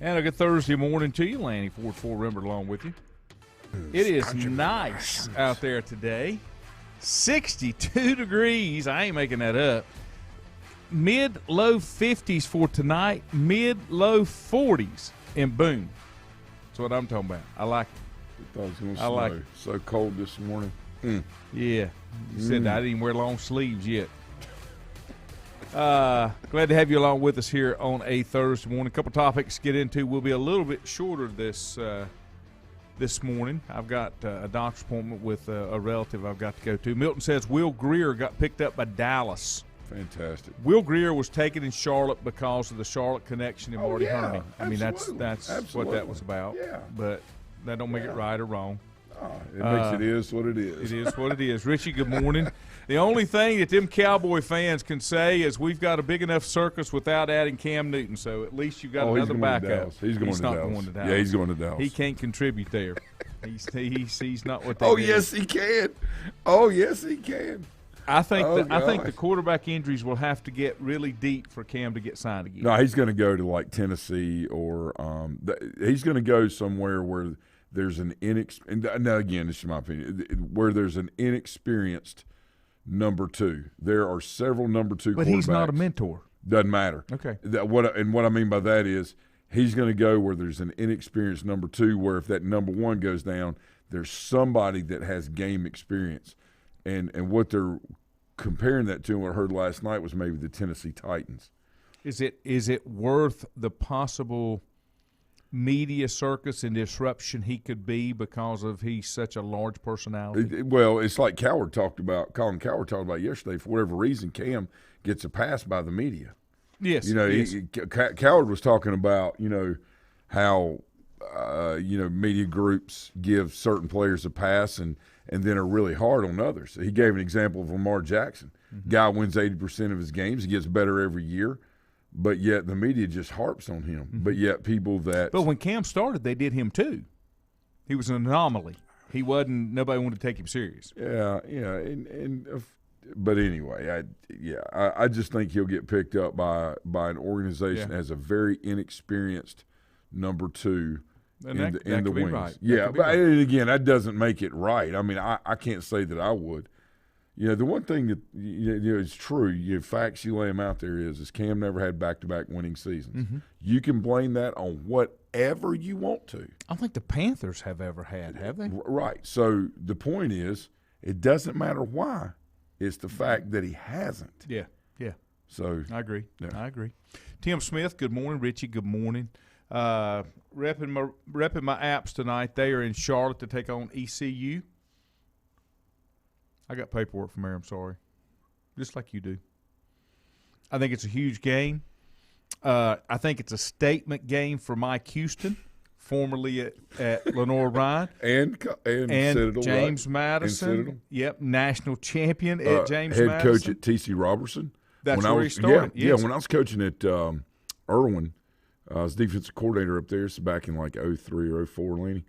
And a good Thursday morning to you, Lanny Ford Remember along with you. It is nice out there today. 62 degrees. I ain't making that up. Mid-low 50s for tonight. Mid-low 40s in Boone. That's what I'm talking about. I like it. I thought it was going to snow. like it. So cold this morning. Yeah. You said I didn't even wear long sleeves yet. Glad to have you along with us here on a Thursday morning. A couple topics to get into. We'll be a little bit shorter this morning. I've got a doctor's appointment with a relative I've got to go to. Milton says Will Greer got picked up by Dallas. Fantastic. Will Greer was taken in Charlotte because of the Charlotte connection in Marty Herney. I mean, that's Absolutely. what that was about. Yeah. But that don't make it right or wrong. It makes it is what it is. It is what it is. Richie, good morning. The only thing that them Cowboy fans can say is we've got a big enough circus without adding Cam Newton, so at least you've got another backup. He's going to Dallas. Yeah, he's going to Dallas. He can't contribute there. He's not what they Oh, did. yes, he can. Oh, yes, he can. I think the quarterback injuries will have to get really deep for Cam to get signed again. No, he's going to go to, like, Tennessee or he's going to go somewhere where – there's an now again, this is my opinion, where there's an inexperienced number two. There are several number two quarterbacks. But he's not a mentor. Doesn't matter. Okay. What I mean by that is he's going to go where there's an inexperienced number two, where if that number one goes down, there's somebody that has game experience. And what they're comparing that to, and what I heard last night, was maybe the Tennessee Titans. Is it worth the possible media circus and disruption he could be because of he's such a large personality? Well, it's like Colin Cowherd talked about yesterday. For whatever reason, Cam gets a pass by the media. Yes. Cowherd was talking about, how, media groups give certain players a pass and then are really hard on others. He gave an example of Lamar Jackson. Mm-hmm. Guy wins 80% of his games. He gets better every year. But yet the media just harps on him. Mm-hmm. But yet people that – But when Cam started, they did him too. He was an anomaly. He wasn't – nobody wanted to take him serious. Yeah. But anyway, I just think he'll get picked up by an organization as a very inexperienced number two in the wings. Right. Yeah, but again, that doesn't make it right. I mean, I can't say that I would. The one thing that is true, facts you lay them out there is Cam never had back-to-back winning seasons. Mm-hmm. You can blame that on whatever you want to. I don't think the Panthers have ever had, have they? Right. So the point is, it doesn't matter why. It's the fact that he hasn't. Yeah. So I agree. Yeah. I agree. Tim Smith, good morning. Richie, good morning. Repping my apps tonight. They are in Charlotte to take on ECU. I got paperwork from there, I'm sorry. Just like you do. I think it's a huge game. I think it's a statement game for Mike Houston, formerly at Lenore-Ryan. and Citadel, James right? Madison. And Citadel. Yep, national champion at James head Madison. coach at T.C. Robertson. That's where he started. Yeah, when I was coaching at Irwin, I was defensive coordinator up there. So back in like 03 or 04, Laney.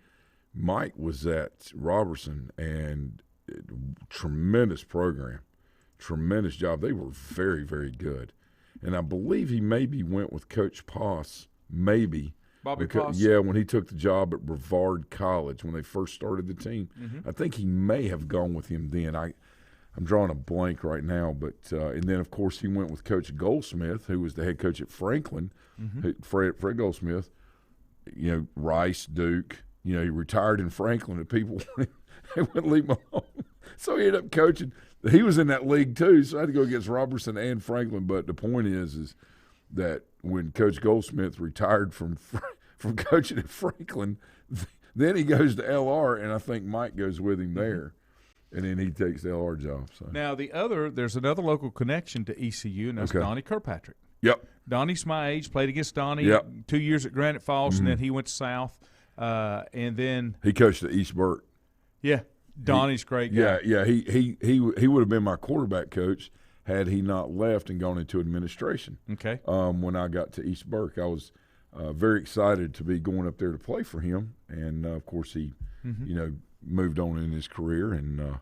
Mike was at Robertson, and tremendous program, tremendous job. They were very, very good. And I believe he maybe went with Coach Poss, maybe. Bobby Poss? Yeah, when he took the job at Brevard College when they first started the team. Mm-hmm. I think he may have gone with him then. I'm drawing a blank right now. But and then, of course, he went with Coach Goldsmith, who was the head coach at Franklin, Fred Goldsmith, Rice, Duke. He retired in Franklin, and people they wouldn't leave him alone. So he ended up coaching. He was in that league too, so I had to go against Robertson and Franklin. But the point is that when Coach Goldsmith retired from coaching at Franklin, then he goes to LR, and I think Mike goes with him there, and then he takes the LR job. So now there's another local connection to ECU, and that's Donnie Kirkpatrick. Yep. Donnie's my age, played against Donnie 2 years at Granite Falls, and then he went south, and then he coached at East Burke. Yeah, Donnie's great guy. Yeah. He would have been my quarterback coach had he not left and gone into administration. Okay. When I got to East Burke, I was very excited to be going up there to play for him, and of course he, moved on in his career and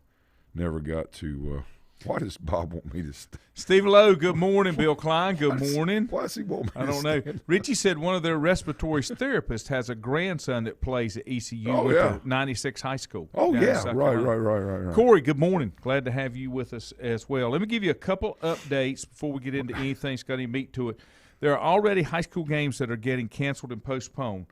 never got to Why does Bob want me to Steve Lowe, good morning. Bill Klein, good morning. Why does he want me I don't know. Richie said one of their respiratory therapists has a grandson that plays at ECU with 96 High School. Oh, yeah. Right. Corey, good morning. Glad to have you with us as well. Let me give you a couple updates before we get into anything that's got any meat to it. There are already high school games that are getting canceled and postponed.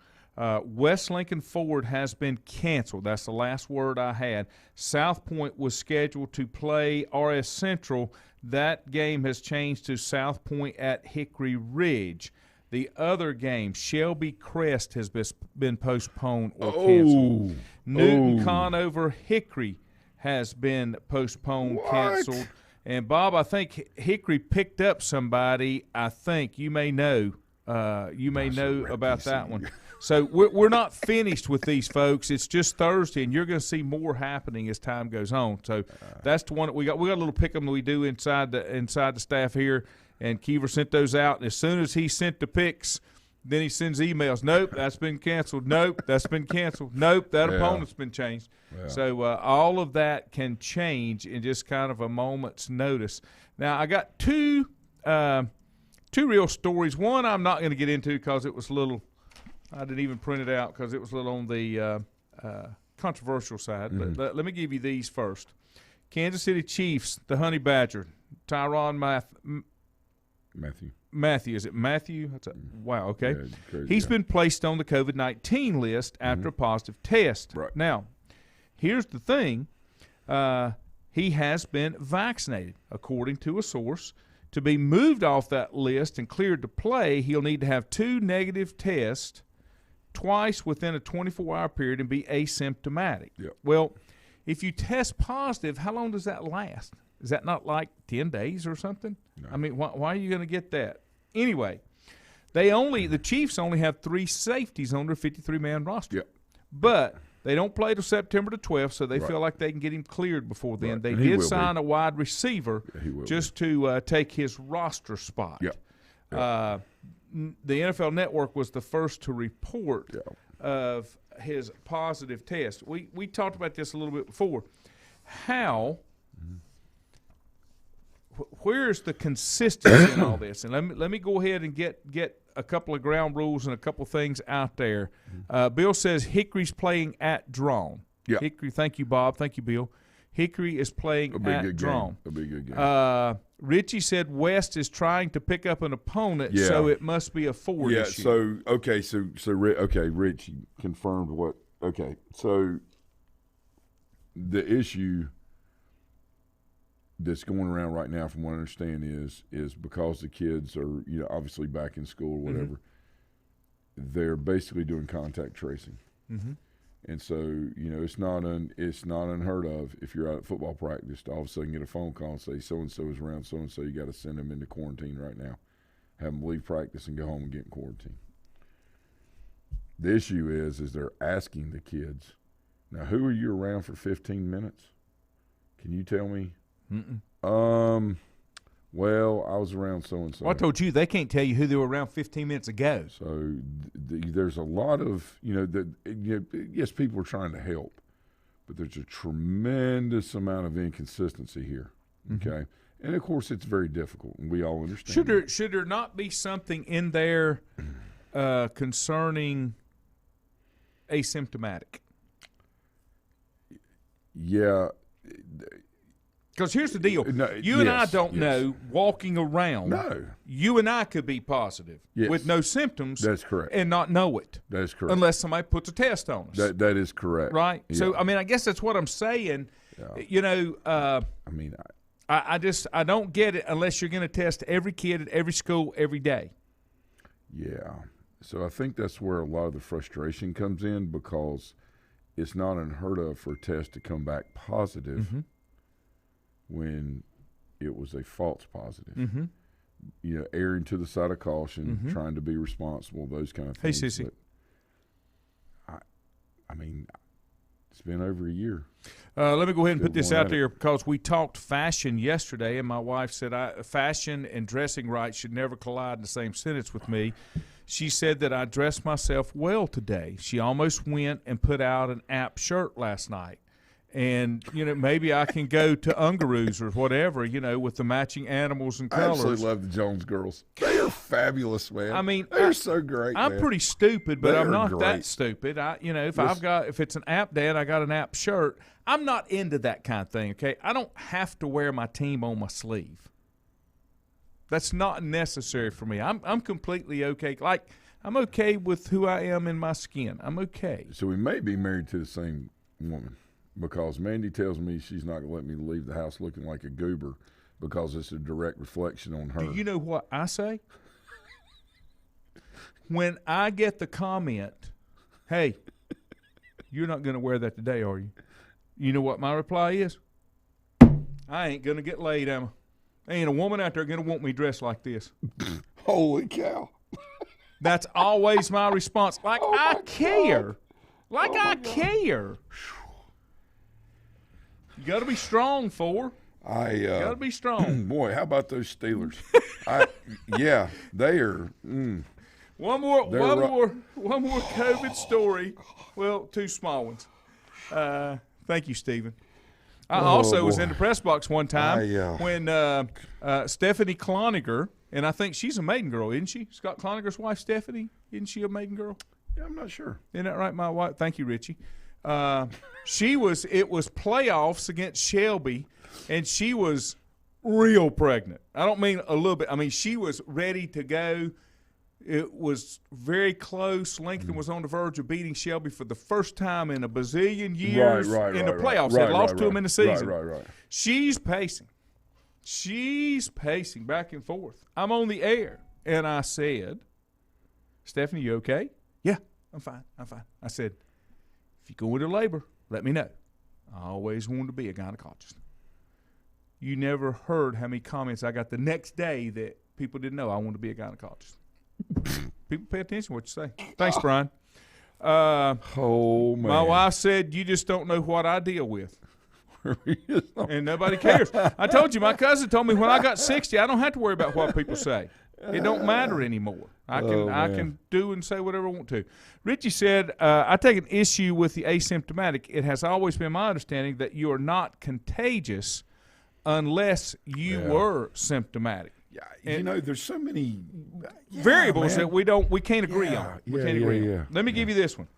West Lincoln Ford has been canceled. That's the last word I had. South Point was scheduled to play RS Central. That game has changed to South Point at Hickory Ridge. The other game, Shelby Crest, has been postponed or canceled. Newton Conover Hickory has been postponed, canceled. And, Bob, I think Hickory picked up somebody. I think you may know. About that one. So we're not finished with these folks. It's just Thursday, and you're going to see more happening as time goes on. So that's the one that we got. We got a little pick 'em that we do inside the staff here, and Keever sent those out. And as soon as he sent the picks, then he sends emails. Nope, that's been canceled. Nope, that's been canceled. Nope, that opponent's been changed. Yeah. So all of that can change in just kind of a moment's notice. Now I got two real stories. One I'm not going to get into because it was a little. I didn't even print it out because it was a little on the controversial side. Mm-hmm. But let me give you these first. Kansas City Chiefs, the Honey Badger, Tyrann Mathieu. Is it Matthew? Wow, okay. Yeah, crazy, He's been placed on the COVID-19 list after a positive test. Right. Now, here's the thing. He has been vaccinated, according to a source. To be moved off that list and cleared to play, he'll need to have 2 negative tests twice within a 24-hour period and be asymptomatic. Yep. Well, if you test positive, how long does that last? Is that not like 10 days or something? No. I mean, why are you going to get that? Anyway, the Chiefs only have 3 safeties on their 53-man roster. Yep. But they don't play till September the 12th, so they feel like they can get him cleared before then. Right. They did sign a wide receiver just to take his roster spot. Yep. The NFL Network was the first to report of his positive test. We talked about this a little bit before. Where's the consistency in all this? And let me go ahead and get a couple of ground rules and a couple of things out there. Bill says Hickory's playing at Drone. Yeah. Hickory, thank you, Bob. Thank you, Bill. Hickory is playing at Drone. A big good game. Richie said West is trying to pick up an opponent, so it must be a Ford issue. Richie confirmed what. Okay, so the issue that's going around right now, from what I understand, is because the kids are obviously back in school or whatever. They're basically doing contact tracing. Mm-hmm. And so, it's not unheard of if you're out at football practice to all of a sudden get a phone call and say so-and-so is around so-and-so, you got to send them into quarantine right now. Have them leave practice and go home and get in quarantine. The issue is they're asking the kids, now, who are you around for 15 minutes? Can you tell me? Mm-mm. Well, I was around so-and-so. Well, I told you they can't tell you who they were around 15 minutes ago. So there's a lot of, yes, people are trying to help, but there's a tremendous amount of inconsistency here, okay? And, of course, it's very difficult, and we all understand. Should there not be something in there concerning asymptomatic? Yeah. Because here's the deal. You and I don't know walking around. No. You and I could be positive with no symptoms. That's correct. And not know it. That is correct. Unless somebody puts a test on us. That is correct. Right? Yeah. So, I mean, I guess that's what I'm saying. Yeah. I don't get it unless you're going to test every kid at every school every day. Yeah. So I think that's where a lot of the frustration comes in, because it's not unheard of for a test to come back positive when it was a false positive. Erring to the side of caution, trying to be responsible, those kind of things. Hey, Sissy. I mean, it's been over a year. Let me go ahead and put this out there, because we talked fashion yesterday, and my wife said fashion and dressing right should never collide in the same sentence with me. She said that I dressed myself well today. She almost went and put out an app shirt last night. And, maybe I can go to Ungaroos or whatever, with the matching animals and colors. I absolutely love the Jones girls. They are fabulous, man. I mean, they're so great. I'm man. pretty stupid, but I'm not great. that stupid. If it's an app day and I got an app shirt, I'm not into that kind of thing, okay? I don't have to wear my team on my sleeve. That's not necessary for me. I'm completely okay. Like, I'm okay with who I am in my skin. I'm okay. So we may be married to the same woman. Because Mandy tells me she's not going to let me leave the house looking like a goober because it's a direct reflection on her. Do you know what I say? When I get the comment, hey, you're not going to wear that today, are you? You know what my reply is? I ain't going to get laid, am I? Ain't a woman out there going to want me dressed like this. Holy cow. That's always my response. Like, I care. God. Like, I care. You got to be strong, you got to be strong. Boy, how about those Steelers? They are. One more COVID story. Well, two small ones. Thank you, Stephen. I also was in the press box one time when Stephanie Cloninger, and I think she's a maiden girl, isn't she? Scott Cloninger's wife, Stephanie, isn't she a maiden girl? Yeah, I'm not sure. Isn't that right, my wife? Thank you, Richie. It was playoffs against Shelby, and she was real pregnant. I don't mean a little bit. I mean, she was ready to go. It was very close. Lincoln was on the verge of beating Shelby for the first time in a bazillion years in the playoffs. They lost to them in the season. Right. She's pacing. She's pacing back and forth. I'm on the air, and I said, Stephanie, you okay? Yeah, I'm fine. I said, if you go into labor, let me know. I always wanted to be a gynecologist. You never heard how many comments I got the next day that people didn't know I wanted to be a gynecologist. People pay attention to what you say. Thanks, Brian. Oh, man. My wife said, you just don't know what I deal with. And nobody cares. I told you, my cousin told me when I got 60, I don't have to worry about what people say. It don't matter anymore. I can do and say whatever I want to. Richie said, I take an issue with the asymptomatic. It has always been my understanding that you are not contagious unless you were symptomatic. Yeah, there's so many variables that we can't agree on. We can't agree on. Let me give you this one.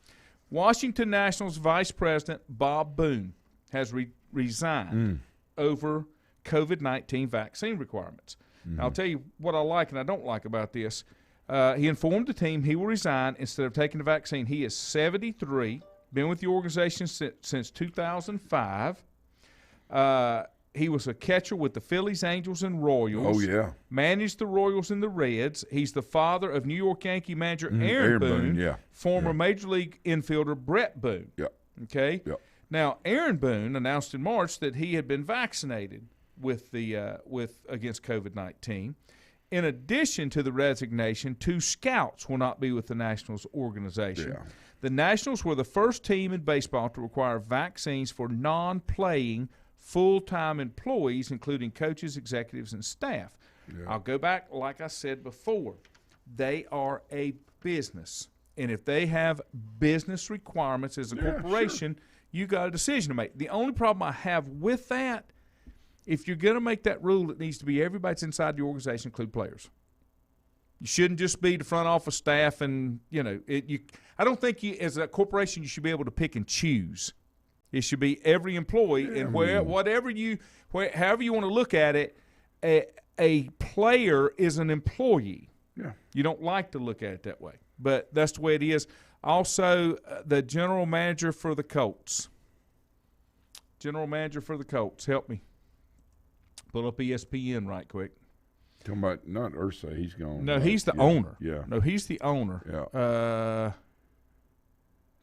Washington Nationals Vice President Bob Boone has resigned over COVID-19 vaccine requirements. I'll tell you what I like and I don't like about this. He informed the team he will resign instead of taking the vaccine. He is 73, been with the organization since 2005. He was a catcher with the Phillies, Angels, and Royals. Oh, yeah. Managed the Royals and the Reds. He's the father of New York Yankee manager Aaron Boone, former Major League infielder Brett Boone. Yeah. Okay? Yeah. Now, Aaron Boone announced in March that he had been vaccinated against COVID-19. In addition to the resignation, 2 scouts will not be with the Nationals organization. Yeah. The Nationals were the first team in baseball to require vaccines for non-playing full-time employees, including coaches, executives, and staff. Yeah. I'll go back, like I said before. They are a business, and if they have business requirements as a corporation, you got a decision to make. The only problem I have with that, if you're going to make that rule, it needs to be everybody that's inside the organization, include players. You shouldn't just be the front office staff, and I don't think you, as a corporation, you should be able to pick and choose. It should be every employee, and however you want to look at it, a player is an employee. Yeah. You don't like to look at it that way, but that's the way it is. Also, the general manager for the Colts. Help me. Pull up ESPN right quick. Talking about not Irsay, he's gone. No, he's the owner. Yeah. No, he's the owner. Yeah.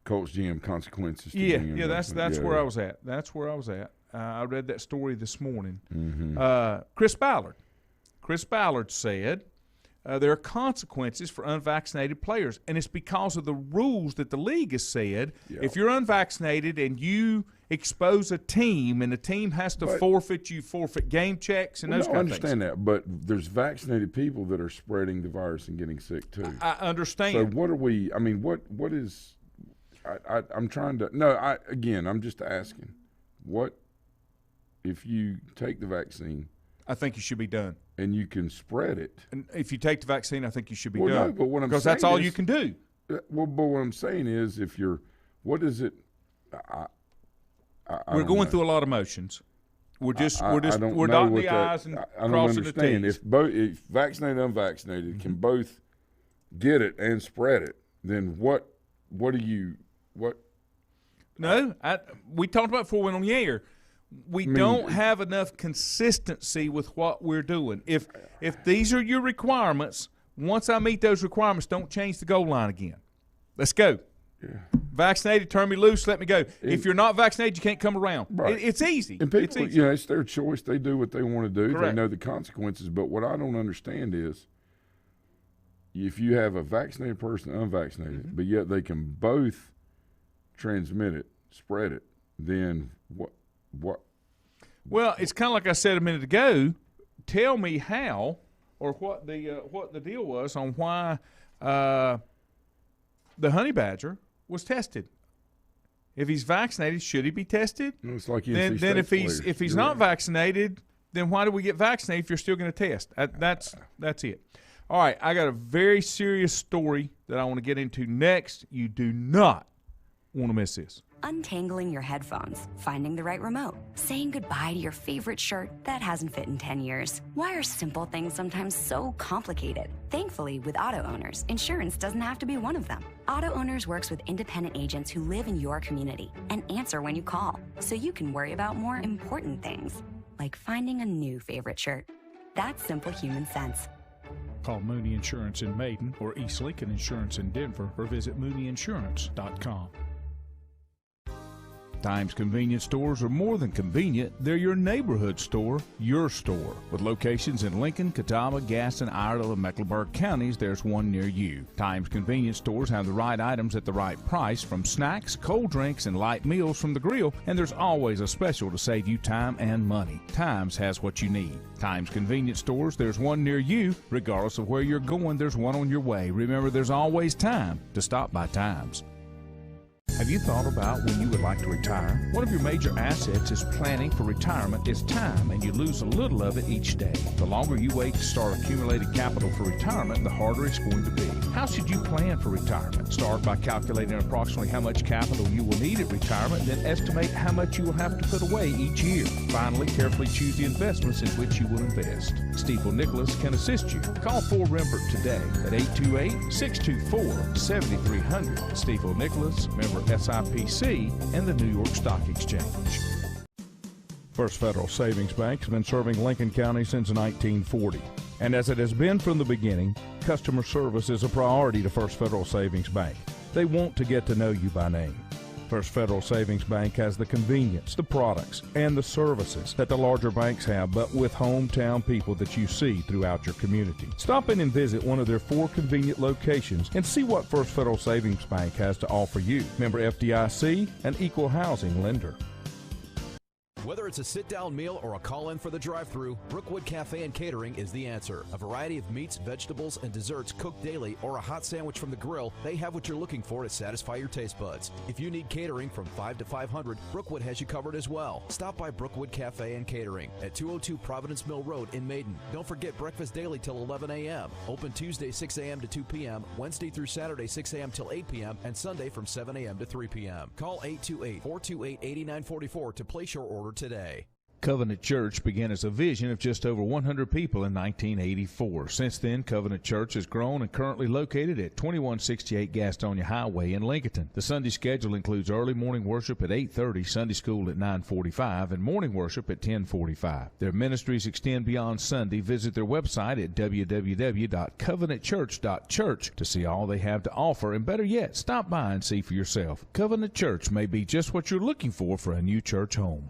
Colts GM consequences. That's where I was at. That's where I was at. I read that story this morning. Mm-hmm. Chris Ballard said there are consequences for unvaccinated players, and it's because of the rules that the league has said. Yeah. If you're unvaccinated and you expose a team, and the team has to forfeit game checks and those kind of things. I understand that, but there's vaccinated people that are spreading the virus and getting sick too. I understand. So what are we? I mean, what is? I'm trying to. No, I'm just asking. what if you take the vaccine? I think you should be done. And you can spread it. And if you take the vaccine, I think you should be well, done. No, but what I'm because saying that's all is, you can do. Well, but what I'm saying is, if you're, what is it? We're going through a lot of motions. We're dotting the I's and crossing the T's. If vaccinated and unvaccinated can both get it and spread it, then what do you what? No, we talked about before we went on the air. We don't have enough consistency with what we're doing. If these are your requirements, once I meet those requirements, don't change the goal line again. Let's go. Yeah. Vaccinated, turn me loose, let me go. If you're not vaccinated, you can't come around. Right. It's easy. And people, it's easy. It's their choice. They do what they want to do. Correct. They know the consequences. But what I don't understand is if you have a vaccinated person, unvaccinated, but yet they can both transmit it, spread it, then what? Well, it's kind of like I said a minute ago. Tell me how or what the deal was on why the honey badger was tested. If he's vaccinated, should he be tested? It's like then if he's not vaccinated, then why do we get vaccinated if you're still going to test? That's it. All right, I got a very serious story that I want to get into next. You do not want to miss this. Untangling your headphones, finding the right remote, saying goodbye to your favorite shirt that hasn't fit in 10 years. Why are simple things sometimes so complicated? Thankfully, with auto owners, insurance doesn't have to be one of them. Auto Owners works with independent agents who live in your community and answer when you call, so you can worry about more important things, like finding a new favorite shirt. That's simple human sense. Call Mooney Insurance in Maiden or East Lincoln Insurance in Denver or visit mooneyinsurance.com. Times convenience stores are more than convenient. They're your neighborhood store, your store. With locations in Lincoln, Catawba, Gaston, Iredell, and Mecklenburg counties, there's one near you. Times convenience stores have the right items at the right price, from snacks, cold drinks, and light meals from the grill, and there's always a special to save you time and money. Times has what you need. Times convenience stores, there's one near you. Regardless of where you're going, there's one on your way. Remember, there's always time to stop by Times. Have you thought about when you would like to retire? One of your major assets is planning for retirement is time, and you lose a little of it each day. The longer you wait to start accumulating capital for retirement, the harder it's going to be. How should you plan for retirement? Start by calculating approximately how much capital you will need at retirement, then estimate how much you will have to put away each year. Finally, carefully choose the investments in which you will invest. Stifel Nicholas can assist you. Call 4Rembert today at 828-624-7300. Stifel Nicholas, member SIPC, and the New York Stock Exchange. First Federal Savings Bank has been serving Lincoln County since 1940. And as it has been from the beginning, customer service is a priority to First Federal Savings Bank. They want to get to know you by name. First Federal Savings Bank has the convenience, the products, and the services that the larger banks have, but with hometown people that you see throughout your community. Stop in and visit one of their 4 convenient locations and see what First Federal Savings Bank has to offer you. Member FDIC, an equal housing lender. Whether it's a sit-down meal or a call-in for the drive-thru, Brookwood Cafe and Catering is the answer. A variety of meats, vegetables, and desserts cooked daily, or a hot sandwich from the grill, they have what you're looking for to satisfy your taste buds. If you need catering from 5 to 500, Brookwood has you covered as well. Stop by Brookwood Cafe and Catering at 202 Providence Mill Road in Maiden. Don't forget breakfast daily till 11 a.m. Open Tuesday 6 a.m. to 2 p.m., Wednesday through Saturday 6 a.m. till 8 p.m., and Sunday from 7 a.m. to 3 p.m. Call 828-428-8944 to place your order today. Covenant Church began as a vision of just over 100 people in 1984. Since then, Covenant Church has grown and currently located at 2168 Gastonia Highway in Lincoln. The Sunday schedule includes early morning worship at 8:30, Sunday school at 9:45, and morning worship at 10:45. Their ministries extend beyond Sunday. Visit their website at www.covenantchurch.church to see all they have to offer, and better yet, stop by and see for yourself. Covenant Church may be just what you're looking for a new church home.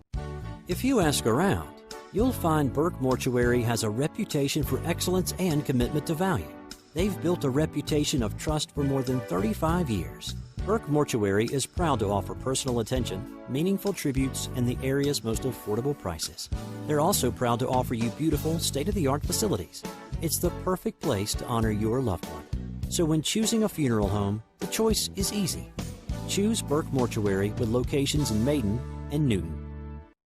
If you ask around, you'll find Burke Mortuary has a reputation for excellence and commitment to value. They've built a reputation of trust for more than 35 years. Burke Mortuary is proud to offer personal attention, meaningful tributes, and the area's most affordable prices. They're also proud to offer you beautiful, state-of-the-art facilities. It's the perfect place to honor your loved one. So when choosing a funeral home, the choice is easy. Choose Burke Mortuary with locations in Maiden and Newton.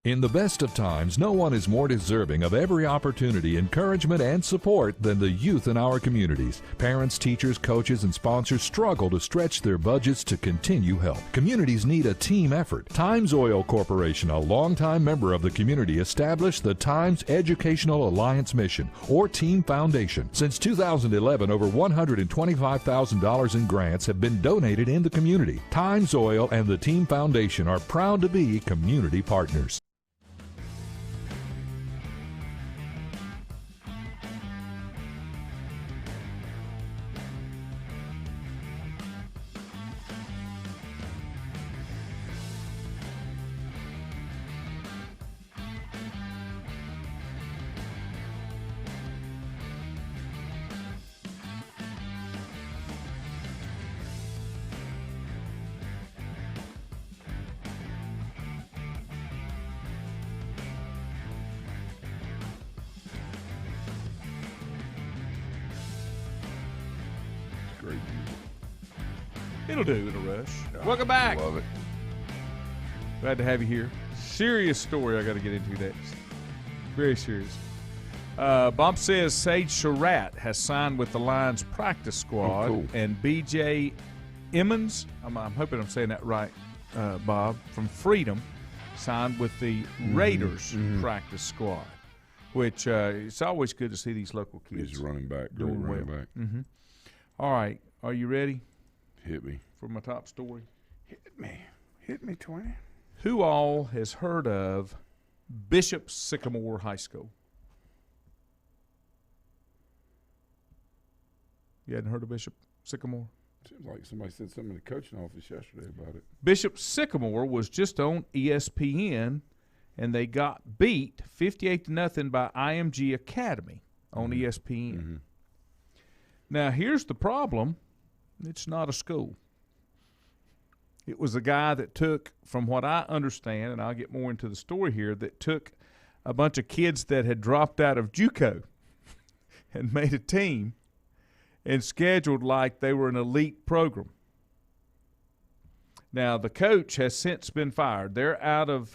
In the best of times, no one is more deserving of every opportunity, encouragement, and support than the youth in our communities. Parents, teachers, coaches, and sponsors struggle to stretch their budgets to continue help. Communities need a team effort. Times Oil Corporation, a longtime member of the community, established the Times Educational Alliance Mission, or Team Foundation. Since 2011, over $125,000 in grants have been donated in the community. Times Oil and the Team Foundation are proud to be community partners. Great music. It'll do. It'll rush. Welcome back. Love it. Glad to have you here. Serious story I got to get into next. Very serious. Bob says Sage Surratt has signed with the Lions practice squad. Oh, cool. And B.J. Emmons, I'm hoping I'm saying that right, Bob, from Freedom, signed with the Raiders practice squad, which it's always good to see these local kids. He's running back. Great doing running well. back. Mm-hmm. All right. Are you ready Hit me. for my top story? Hit me. Hit me, 20. Who all has heard of Bishop Sycamore High School? You hadn't heard of Bishop Sycamore? Seems like somebody said something in the coaching office yesterday about it. Bishop Sycamore was just on ESPN, and they got beat 58-0 by IMG Academy on ESPN. Mm-hmm. Now, here's the problem. It's not a school. It was a guy that took, from what I understand, and I'll get more into the story here, that took a bunch of kids that had dropped out of JUCO and made a team and scheduled like they were an elite program. Now, the coach has since been fired. They're out of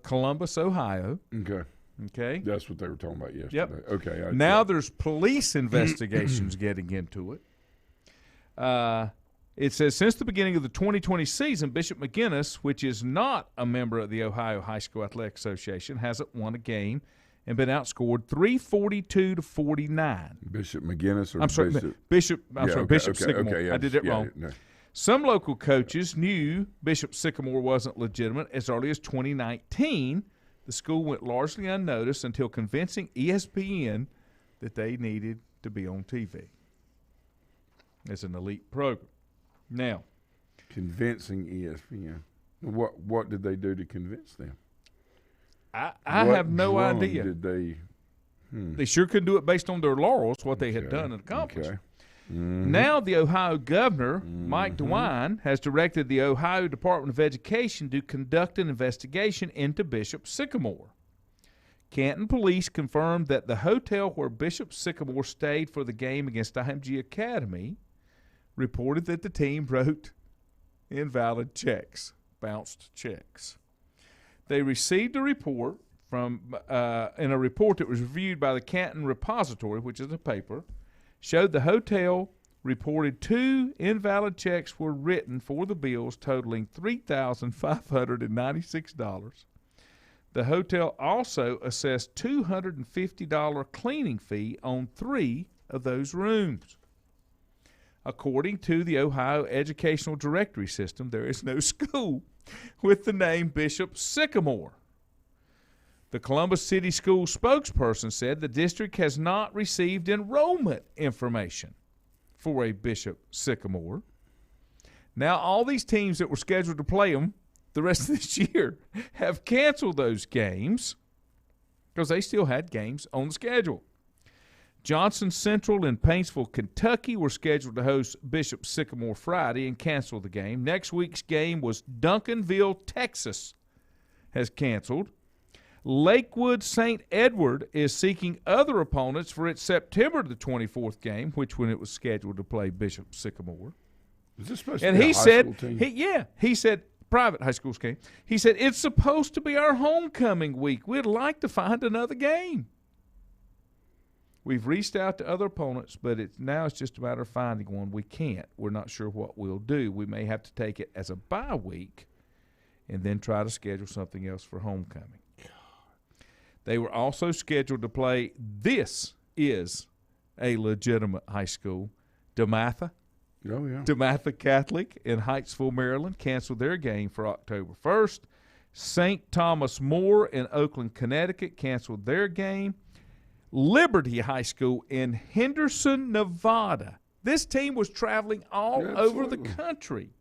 Columbus, Ohio. Okay. Okay. That's what they were talking about yesterday. Yep. Okay. Now there's police investigations getting into it. It says, since the beginning of the 2020 season, Bishop McGinnis, which is not a member of the Ohio High School Athletic Association, hasn't won a game and been outscored 342-49. Bishop McGinnis or I'm sorry, Bishop Sycamore. Okay, I did it wrong. No. Some local coaches knew Bishop Sycamore wasn't legitimate as early as 2019. The school went largely unnoticed until convincing ESPN that they needed to be on TV as an elite program. Now, Convincing ESPN. What did they do to convince them? I have no drum idea. Did they? They sure couldn't do it based on their laurels, what they had done and accomplished. Okay. Mm-hmm. Now the Ohio governor, Mike DeWine, has directed the Ohio Department of Education to conduct an investigation into Bishop Sycamore. Canton police confirmed that the hotel where Bishop Sycamore stayed for the game against IMG Academy reported that the team wrote invalid checks, bounced checks. They received a report from in a report that was reviewed by the Canton Repository, which is a paper, showed the hotel reported 2 invalid checks were written for the bills totaling $3,596. The hotel also assessed $250 cleaning fee on 3 of those rooms. According to the Ohio Educational Directory System, there is no school with the name Bishop Sycamore. The Columbus City School spokesperson said the district has not received enrollment information for a Bishop Sycamore. Now, all these teams that were scheduled to play them the rest of this year have canceled those games because they still had games on the schedule. Johnson Central in Paintsville, Kentucky were scheduled to host Bishop Sycamore Friday and canceled the game. Next week's game was Duncanville, Texas, has canceled. Lakewood St. Edward is seeking other opponents for its September the 24th game, when it was scheduled to play Bishop Sycamore. Is this supposed And to be he a high said, school team? he said, private high schools came. He said, it's supposed to be our homecoming week. We'd like to find another game. We've reached out to other opponents, but now it's just a matter of finding one. We can't. We're not sure what we'll do. We may have to take it as a bye week and then try to schedule something else for homecoming. They were also scheduled to play. This is a legitimate high school. DeMatha. Oh, yeah. DeMatha Catholic in Hyattsville, Maryland, canceled their game for October 1st. St. Thomas More in Oakland, Connecticut, canceled their game. Liberty High School in Henderson, Nevada. This team was traveling all over the country.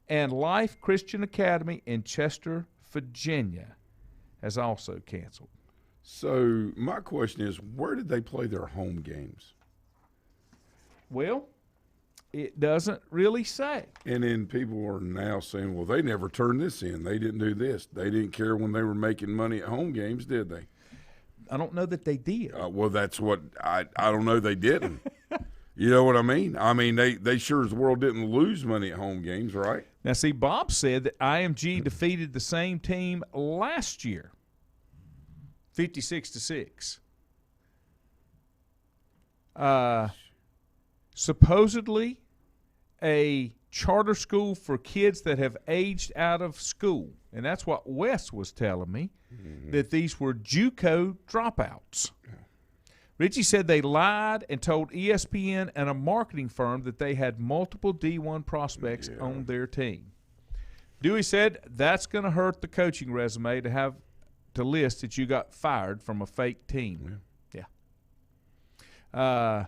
And Life Christian Academy in Chester, Virginia has also canceled. So my question is, where did they play their home games? Well, it doesn't really say. And then people are now saying, well, they never turned this in. They didn't do this. They didn't care when they were making money at home games, did they? I don't know that they did. Well, that's what I don't know they didn't. You know what I mean? I mean, they sure as the world didn't lose money at home games, right? Now, see, Bob said that IMG defeated the same team last year, 56-6. Supposedly a charter school for kids that have aged out of school. And that's what Wes was telling me, that these were JUCO dropouts. Richie said they lied and told ESPN and a marketing firm that they had multiple D1 prospects on their team. Dewey said that's going to hurt the coaching resume to have to list that you got fired from a fake team. Yeah.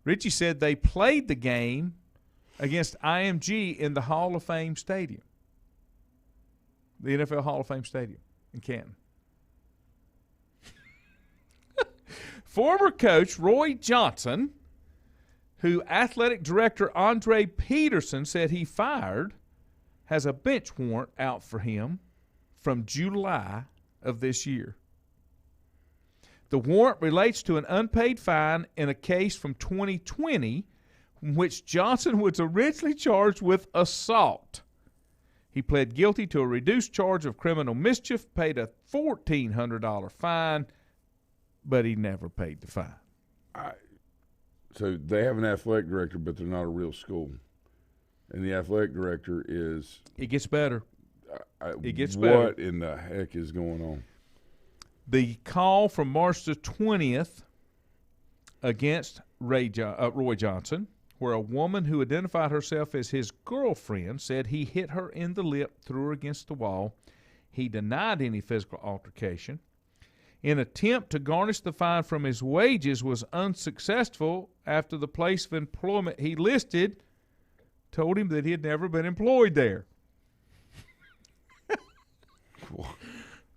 Richie said they played the game against IMG in the Hall of Fame Stadium, the NFL Hall of Fame Stadium in Canton. Former coach Roy Johnson, who athletic director Andre Peterson said he fired, has a bench warrant out for him from July of this year. The warrant relates to an unpaid fine in a case from 2020 in which Johnson was originally charged with assault. He pled guilty to a reduced charge of criminal mischief, paid a $1,400 fine, but he never paid the fine. So they have an athletic director, but they're not a real school. And the athletic director is – It gets better. It gets what better. What in the heck is going on? The call from March the 20th against Roy Johnson, where a woman who identified herself as his girlfriend said he hit her in the lip, threw her against the wall. He denied any physical altercation. An attempt to garnish the fine from his wages was unsuccessful after the place of employment he listed told him that he had never been employed there.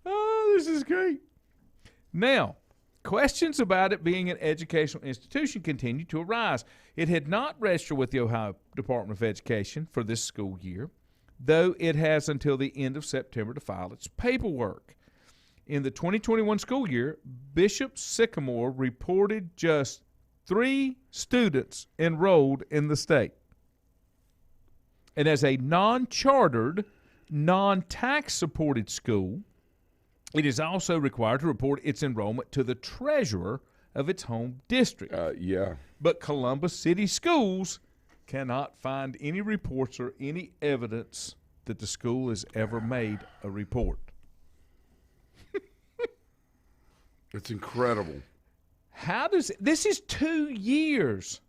Oh, this is great. Now, questions about it being an educational institution continue to arise. It had not registered with the Ohio Department of Education for this school year, though it has until the end of September to file its paperwork. In the 2021 school year, Bishop Sycamore reported just 3 students enrolled in the state. And as a non-chartered, non-tax-supported school, it is also required to report its enrollment to the treasurer of its home district. But Columbus City Schools cannot find any reports or any evidence that the school has ever made a report. It's incredible. How does – this is 2 years.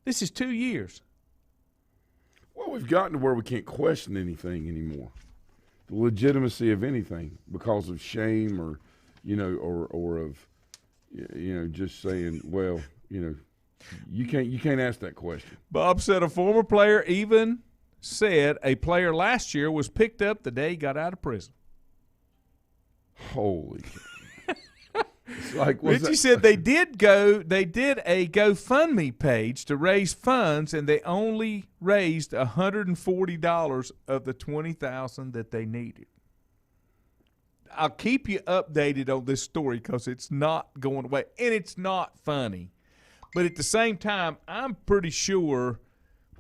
This is 2 years. Well, we've gotten to where we can't question anything anymore. The legitimacy of anything because of shame or, or of, just saying, well, you can't ask that question. Bob said a former player even said a player last year was picked up the day he got out of prison. Holy it's like Richie said they did a GoFundMe page to raise funds, and they only raised $140 of the $20,000 that they needed. I'll keep you updated on this story because it's not going away, and it's not funny. But at the same time, I'm pretty sure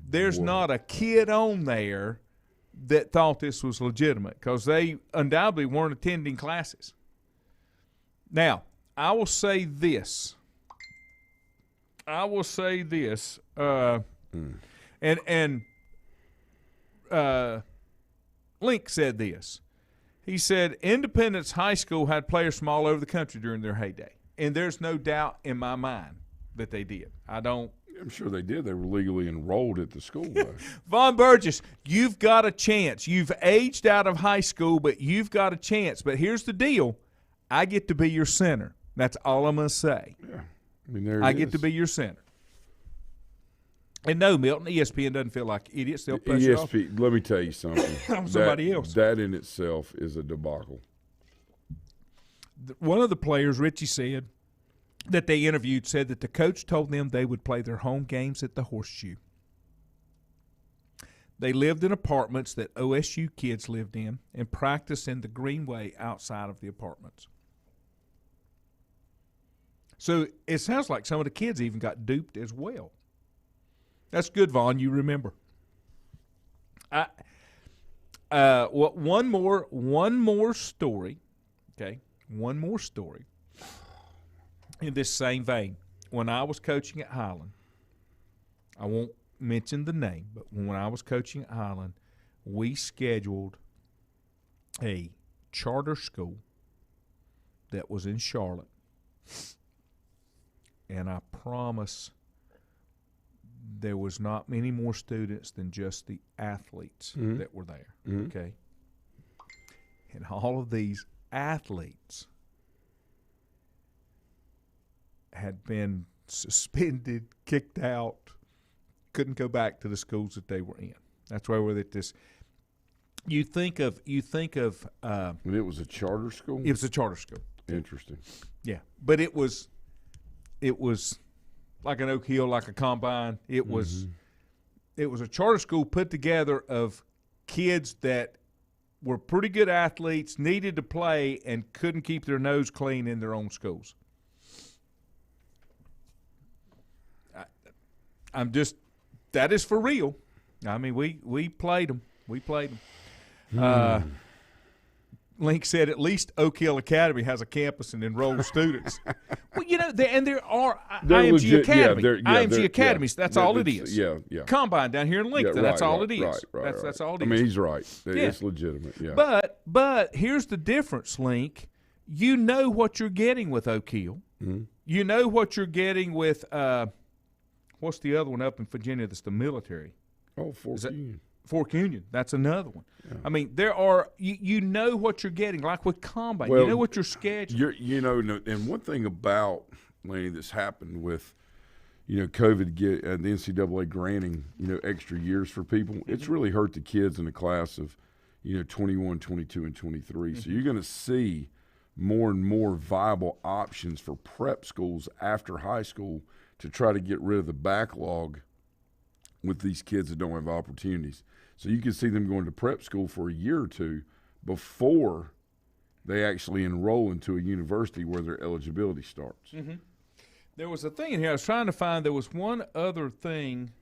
there's not a kid on there that thought this was legitimate because they undoubtedly weren't attending classes. Now, I will say this. Link said this. He said, Independence High School had players from all over the country during their heyday. And there's no doubt in my mind that they did. I'm sure they did. They were legally enrolled at the school. Von Burgess, you've got a chance. You've aged out of high school, but you've got a chance. But here's the deal. I get to be your center. That's all I'm going to say. Yeah. I mean, I get to be your center. And no, Milton, ESPN doesn't feel like idiots. They'll push it off. Let me tell you something. Somebody else. That in itself is a debacle. One of the players, Richie said, that they interviewed said that the coach told them they would play their home games at the Horseshoe. They lived in apartments that OSU kids lived in and practiced in the greenway outside of the apartments. So it sounds like some of the kids even got duped as well. That's good, Vaughn. You remember. One more story. Okay, one more story. In this same vein, when I was coaching at Highland, I won't mention the name, but when I was coaching at Highland, we scheduled a charter school that was in Charlotte. And I promise there was not many more students than just the athletes that were there, okay? And all of these athletes had been suspended, kicked out, couldn't go back to the schools that they were in. That's why we're at this. You think of. And it was a charter school. It was a charter school. Interesting. Yeah, but it was like an Oak Hill, like a combine. It was a charter school put together of kids that were pretty good athletes, needed to play, and couldn't keep their nose clean in their own schools. That is for real. I mean, we played them. Link said at least Oak Hill Academy has a campus and enrolls students. Well, there are IMG Academies. That's all it is. Yeah. Combine down here in Lincoln. That's all it is. That's all it is. I mean, he's right. It's legitimate. Yeah. But here's the difference, Link. You know what you're getting with Oak Hill. Mm-hmm. You know what you're getting with what's the other one up in Virginia that's the military? Oh, Fork Union. Fork Union. That's another one. Yeah. I mean, there are you know what you're getting, like with Combine. Well, you know what you're scheduling. And one thing about, Laney, that's happened with, COVID, the NCAA granting, extra years for people, it's really hurt the kids in the class of, 21, 22, and 23. Mm-hmm. So you're going to see more and more viable options for prep schools after high school to try to get rid of the backlog with these kids that don't have opportunities. So you can see them going to prep school for a year or two before they actually enroll into a university where their eligibility starts. Mm-hmm. There was a thing in here I was trying to find. There was one other thing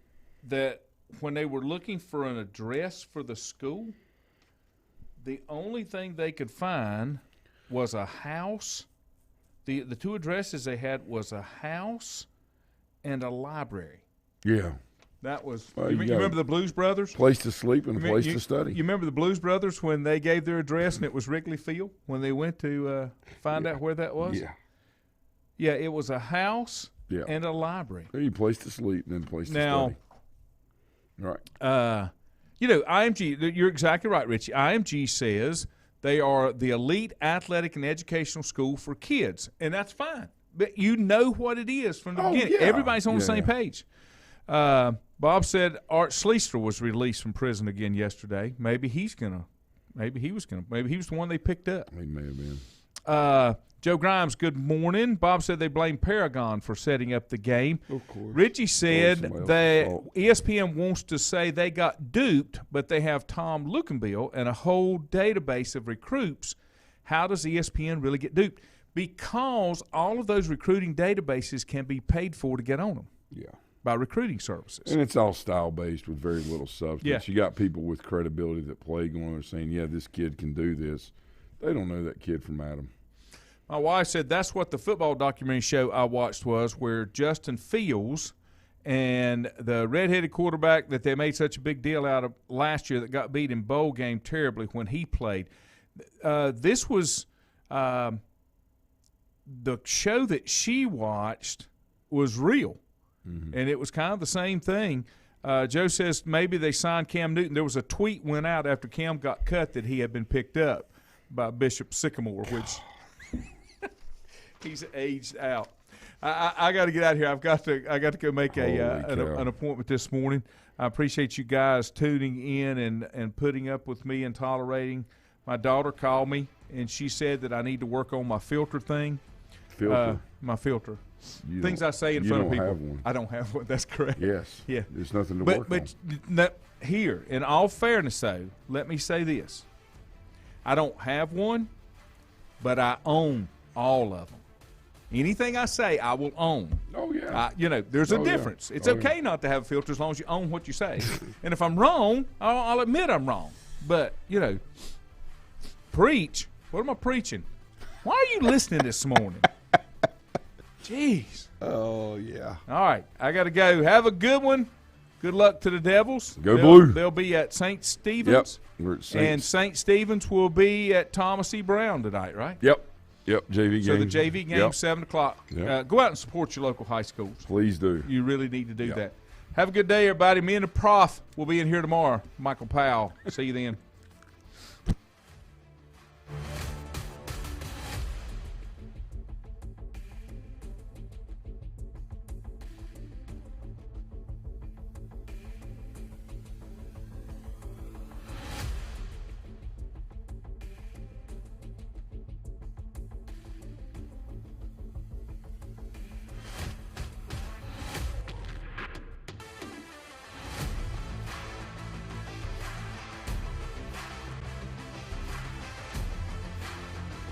that when they were looking for an address for the school, the only thing they could find was a house. The two addresses they had was a house and a library. Yeah. That was you remember the Blues Brothers? Place to sleep and a place to study. You remember the Blues Brothers when they gave their address and it was Wrigley Field when they went to find out where that was? Yeah. Yeah, it was a house and a library. There you place to sleep and then place to study. Right. IMG, you're exactly right, Richie. IMG says they are the elite athletic and educational school for kids, and that's fine. But you know what it is from the beginning. Yeah. Everybody's on the same page. Bob said Art Schleister was released from prison again yesterday. Maybe he was the one they picked up. He may have been. Joe Grimes, good morning. Bob said they blame Paragon for setting up the game. Of course. Richie said that ESPN wants to say they got duped, but they have Tom Lukenbill and a whole database of recruits. How does ESPN really get duped? Because all of those recruiting databases can be paid for to get on them. Yeah. by recruiting services. And it's all style-based with very little substance. Yeah. You got people with credibility that play going there saying, yeah, this kid can do this. They don't know that kid from Adam. My wife said that's what the football documentary show I watched was, where Justin Fields and the redheaded quarterback that they made such a big deal out of last year that got beat in bowl game terribly when he played. This was the show that she watched was real. Mm-hmm. And it was kind of the same thing. Joe says maybe they signed Cam Newton. There was a tweet went out after Cam got cut that he had been picked up by Bishop Sycamore, which he's aged out. I got to get out of here. I got to go make an appointment this morning. I appreciate you guys tuning in and putting up with me and tolerating. My daughter called me and she said that I need to work on my filter thing. My filter. Things I say in front of people. You don't have one. I don't have one. That's correct. Yes. Yeah. There's nothing to work on. But here, in all fairness, though, let me say this. I don't have one, but I own all of them. Anything I say, I will own. Oh, yeah. There's a difference. Yeah. It's okay not to have a filter as long as you own what you say. And if I'm wrong, I'll admit I'm wrong. But, preach. What am I preaching? Why are you listening this morning? Jeez. Oh, yeah. All right. I got to go. Have a good one. Good luck to the Devils. Go Blue. They'll be at St. Stephen's. Yep. We're at Saints. And St. Stephen's will be at Thomas E. Brown tonight, right? Yep. JV game. So the JV game, 7 o'clock. Yep. Go out and support your local high schools. Please do. You really need to do that. Have a good day, everybody. Me and the prof will be in here tomorrow. Michael Powell. See you then.